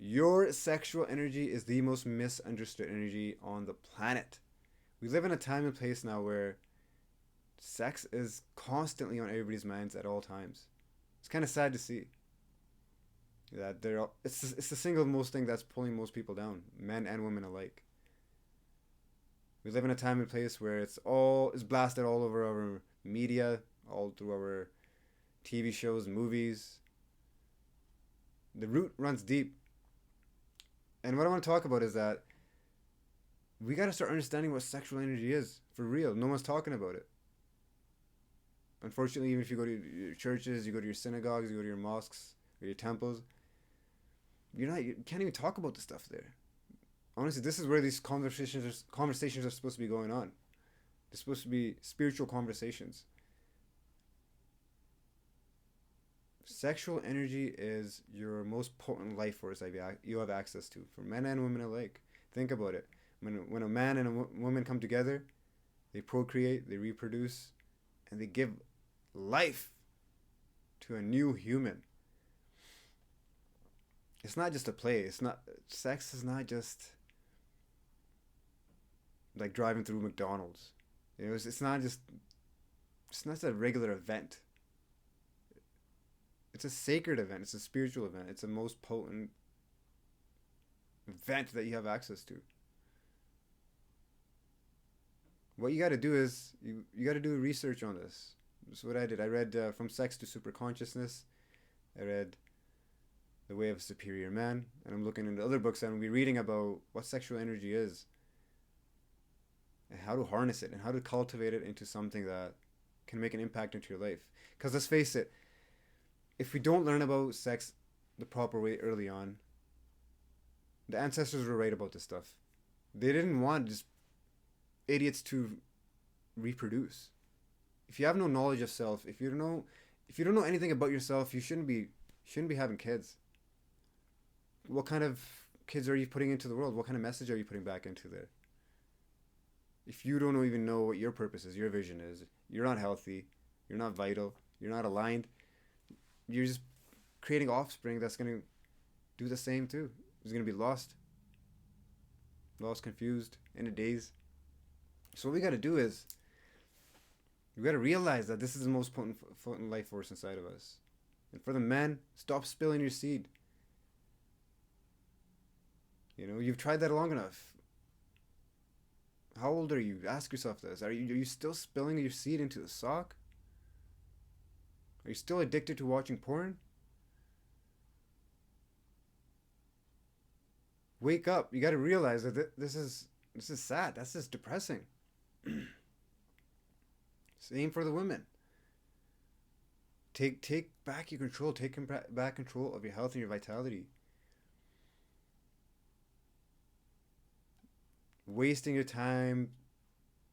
Your sexual energy is the most misunderstood energy on the planet. We live in a time and place now where sex is constantly on everybody's minds at all times. It's kind of sad to see that it's the single most thing that's pulling most people down, men and women alike. We live in a time and place where it's blasted all over our media, all through our TV shows, movies. The root runs deep. And what I want to talk about is that we got to start understanding what sexual energy is for real. No one's talking about it. Unfortunately, even if you go to your churches, you go to your synagogues, you go to your mosques or your temples, you can't even talk about the stuff there. Honestly, this is where these conversations are supposed to be going on. They're supposed to be spiritual conversations. Sexual energy is your most potent life force that you have access to, for men and women alike. Think about it. When a man and a woman come together, they procreate, they reproduce, and they give life to a new human. It's not just a play. Sex is not just like driving through McDonald's. It's not a regular event. It's a sacred event. It's a spiritual event. It's the most potent event that you have access to. What you got to do is you got to do research on this. That's what I did. I read From Sex to Superconsciousness. I read The Way of a Superior Man, and I'm looking into other books and I'm reading about what sexual energy is and how to harness it and how to cultivate it into something that can make an impact into your life. Because let's face it, if we don't learn about sex the proper way early on, the ancestors were right about this stuff. They didn't want just idiots to reproduce. If you have no knowledge of self, if you don't know anything about yourself, you shouldn't be having kids. What kind of kids are you putting into the world? What kind of message are you putting back into there? If you don't even know what your purpose is, your vision is, you're not healthy, you're not vital, you're not aligned, you're just creating offspring that's going to do the same too. It's going to be lost, confused, in a daze. So what we got to do is we got to realize that this is the most potent life force inside of us. And for the men, stop spilling your seed. You've tried that long enough. How old are you? Ask yourself this. Are you still spilling your seed into the sock? Are you still addicted to watching porn? Wake up. You got to realize that this is sad. That's just depressing. Same for the women. Take back your control. Take back control of your health and your vitality. Wasting your time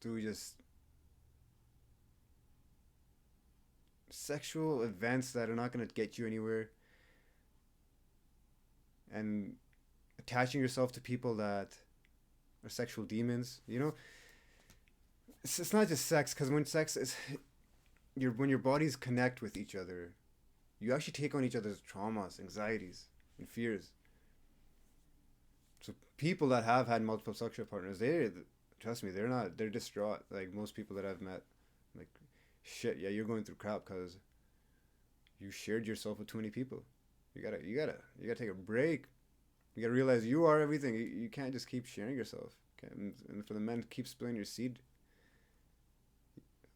through just sexual events that are not going to get you anywhere, and attaching yourself to people that are sexual demons. It's not just sex, because when your bodies connect with each other, you actually take on each other's traumas, anxieties, and fears. So people that have had multiple sexual partners, trust me, they're distraught. Like most people that I've met, like, shit, yeah, you're going through crap because you shared yourself with too many people. You gotta take a break. You gotta realize you are everything. You can't just keep sharing yourself. Okay? And for the men, keep spilling your seed.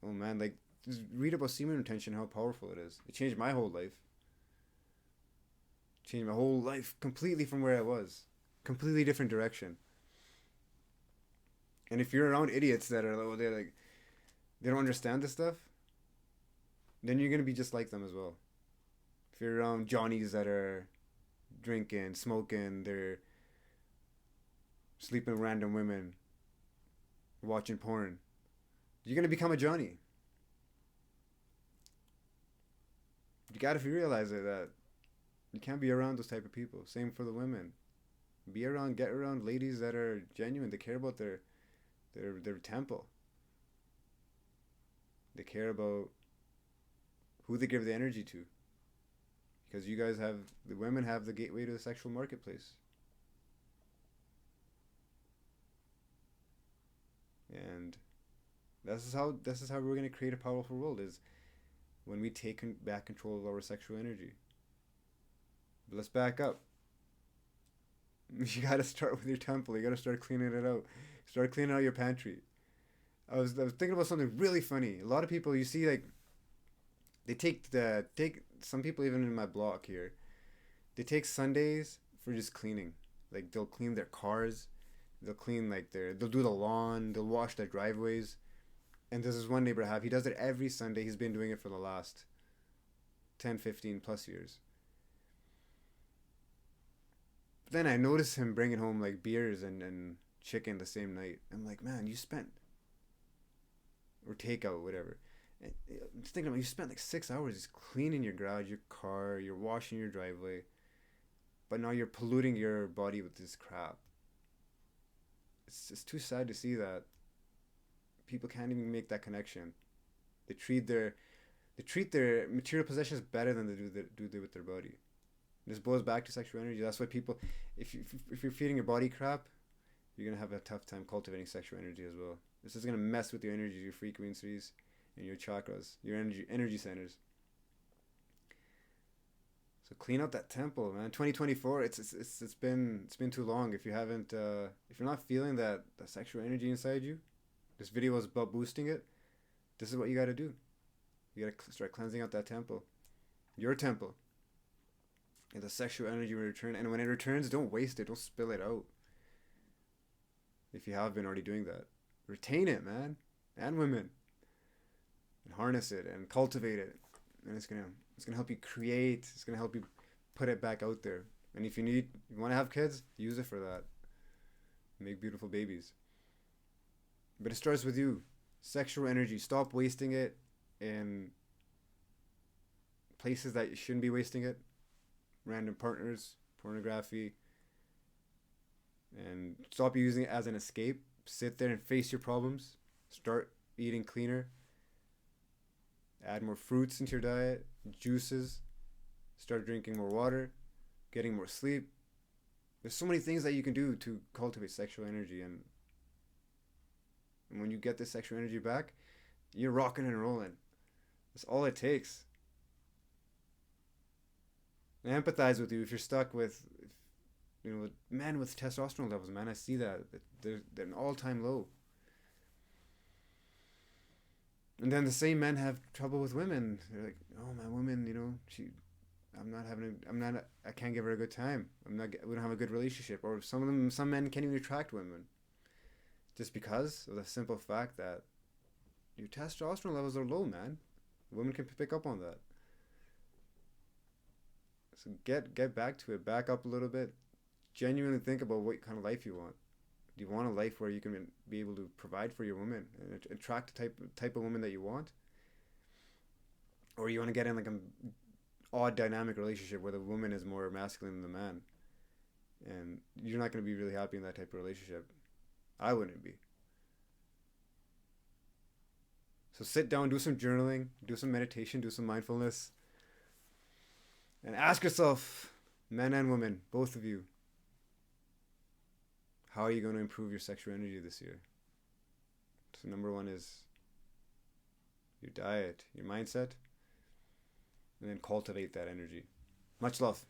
Oh man, like, just read about semen retention, how powerful it is. It changed my whole life. Changed my whole life completely from where I was. Completely different direction. And if you're around idiots that are they don't understand this stuff, then you're gonna be just like them as well. If you're around Johnnies that are drinking, smoking, they're sleeping with random women, watching porn, you're gonna become a Johnny. You gotta realize that you can't be around those type of people. Same for the women. Get around ladies that are genuine. They care about their temple. They care about who they give the energy to. Because the women have the gateway to the sexual marketplace. And this is how we're gonna create a powerful world, is when we take back control of our sexual energy. But let's back up. You gotta start with your temple. You gotta start cleaning it out. Start cleaning out your pantry. I was thinking about something really funny. A lot of people you see, like, they take some people even in my block here. They take Sundays for just cleaning. Like, they'll clean their cars. They'll clean like they'll do the lawn. They'll wash their driveways. And there's this one neighbor I have. He does it every Sunday. He's been doing it for the last 10, 15 plus years. But then I noticed him bringing home like beers and chicken the same night. I'm like, man, you spent, or takeout, whatever. I'm just thinking about, you spent like 6 hours just cleaning your garage, your car, you're washing your driveway, but now you're polluting your body with this crap. It's too sad to see that people can't even make that connection. They treat their they treat their material possessions better than they do with their body. This boils back to sexual energy. That's why people, if you're feeding your body crap, you're gonna have a tough time cultivating sexual energy as well. This is gonna mess with your energy, your frequencies, and your chakras, your energy centers. So clean out that temple, man. 2024. It's been too long. If you haven't, if you're not feeling that sexual energy inside you, this video was about boosting it. This is what you got to do. You got to start cleansing out that temple, your temple, and the sexual energy will return. And when it returns, don't waste it. Don't spill it out. If you have been already doing that, retain it, man, and women, and harness it and cultivate it. And it's gonna help you create. It's gonna help you put it back out there. And if you want to have kids, use it for that. Make beautiful babies. But it starts with you. Sexual energy. Stop wasting it in places that you shouldn't be wasting it. Random partners, pornography, and stop using it as an escape. Sit there and face your problems. Start eating cleaner. Add more fruits into your diet, juices. Start drinking more water, getting more sleep. There's so many things that you can do to cultivate sexual energy, and when you get this sexual energy back, you're rocking and rolling. That's all it takes. I empathize with you if you're stuck with, men with testosterone levels, man. I see that they're an all-time low. And then the same men have trouble with women. They're like, oh, my woman, I can't give her a good time. We don't have a good relationship. Or some men can't even attract women. Just because of the simple fact that your testosterone levels are low, man. Women can pick up on that. So get back to it. Back up a little bit. Genuinely think about what kind of life you want. Do you want a life where you can be able to provide for your woman and attract the type of woman that you want? Or you want to get in like an odd dynamic relationship where the woman is more masculine than the man? And you're not going to be really happy in that type of relationship. I wouldn't be. So sit down, do some journaling, do some meditation, do some mindfulness, and ask yourself, men and women, both of you, how are you going to improve your sexual energy this year? So number one is your diet, your mindset, and then cultivate that energy. Much love.